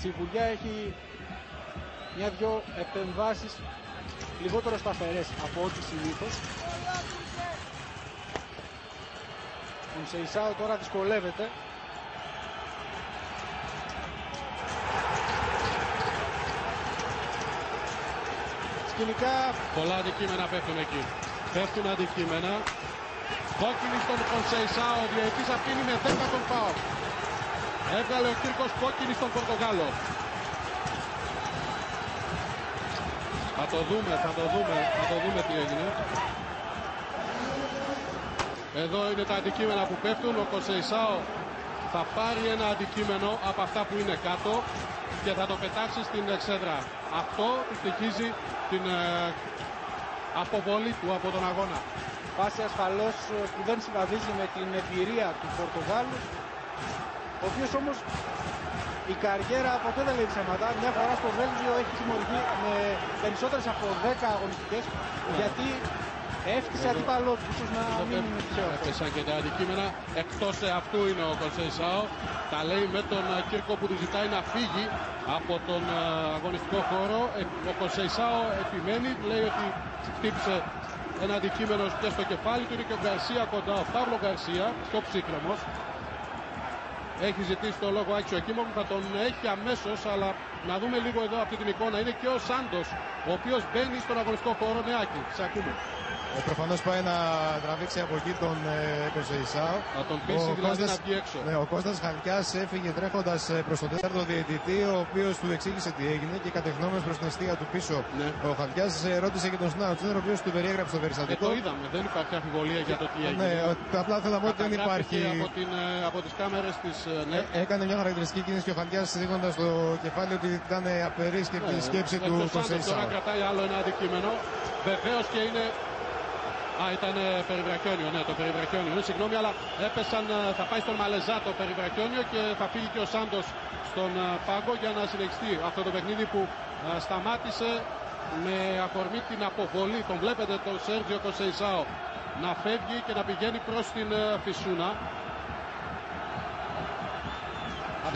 Σιγουριά έχει μια-δυο επεμβάσεις λιγότερο σταθερές από ό,τι συνήθως. Ο Σεϊσάο τώρα δυσκολεύεται. Σκηνικά πολλά αντικείμενα πέφτουν εκεί. Πέφτουν αντικείμενα. Κόκκινη στον Κονσεϊσάο, ο διαιτητής αφήνει με 10 τον ΦΑΟ. Έβγαλε ο Κύρκος κόκκινη στον Πορτογάλο. Θα το δούμε τι έγινε. Εδώ είναι τα αντικείμενα που πέφτουν. Ο Κονσεϊσάο θα πάρει ένα αντικείμενο από αυτά που είναι κάτω και θα το πετάξει στην εξέδρα. Αυτό του στοιχίζει την αποβολή του από τον αγώνα. Φάση ασφαλώς που δεν συμβαδίζει με την εμπειρία του Πορτογάλου, ο οποίος όμως η καριέρα ποτέ δεν λέει ψέματα. Μια φορά στο Βέλγιο έχει τιμωρηθεί με περισσότερες από 10 αγωνιστικές, γιατί έφτιασε αντίπαλό του, ίσως να μην είναι τυχαίο. Έπεσαν και τα αντικείμενα. Εκτός αυτού είναι ο Κονσεϊσάο. Τα λέει με τον Κύρκο που του ζητάει να φύγει από τον αγωνιστικό χώρο. Ο Κονσεϊσάο επιμένει, λέει ότι χτύπησε ένα αντικείμενο και στο κεφάλι του. Είναι και ο Γκαρσία κοντά, ο Παύλο Γκαρσία, πιο ψύχρεμος. Έχει ζητήσει το λόγο Άκης Οκίμοβ, θα τον έχει αμέσως, αλλά να δούμε λίγο εδώ αυτή την εικόνα. Είναι και ο Σάντος, ο οποίος μπαίνει στον αγωνιστικό χώρο. Ναι, Άκη, σε ακούμε. Προφανώς πάει να τραβήξει από εκεί τον Κονσεϊσάο. Να τον πείσει δηλαδή να βγει έξω. Ναι, ο Κώστας Χαλκιάς έφυγε τρέχοντας προς τον τέταρτο διαιτητή, ο οποίος του εξήγησε τι έγινε και κατευθυνόμενος προς την αιστεία του πίσω. Ναι. Ο Χαλκιάς ρώτησε και τον Σνάουτσερ, ο οποίος του περιέγραψε το περιστατικό. Το είδαμε, δεν υπάρχει αμφιβολία για το τι έγινε. Ναι, απλά θέλω να πω ότι δεν υπάρχει. Από τις κάμερες της. Ναι. Έκανε μια χαρακτηριστική κίνηση και ο Χαλκιάς δείχνοντας το κεφάλι ότι ήταν απερίσκεπτη η σκέψη του Κονσεϊσάο. Τώρα κρατάει άλλο ένα αντικείμενο. Βεβαίως και είναι. Ήταν περιβραχιόνιο, ναι, το περιβραχιόνιο. Συγγνώμη, αλλά έπεσαν, θα πάει στον Μαλεζά το περιβραχιόνιο και θα φύγει και ο Σάντος στον πάγκο για να συνεχιστεί αυτό το παιχνίδι που σταμάτησε με αφορμή την αποβολή. Τον βλέπετε τον Σέρτζιο Κονσεϊσάο να φεύγει και να πηγαίνει προς την Φυσούνα.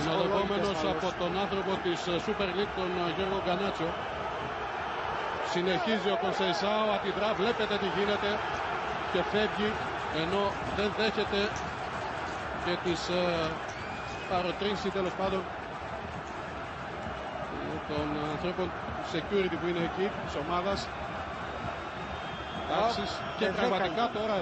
Συνοδευόμενος από τον άνθρωπο της Super League, τον Γιώργο Γκανάτσιο. Συνεχίζει ο Κονσεϊσάο, αντιδρά, βλέπετε τι γίνεται και φεύγει, ενώ δεν δέχεται και τις παροτρύνσεις τέλος πάντων των ανθρώπων security που είναι εκεί, της ομάδας. Και πραγματικά τώρα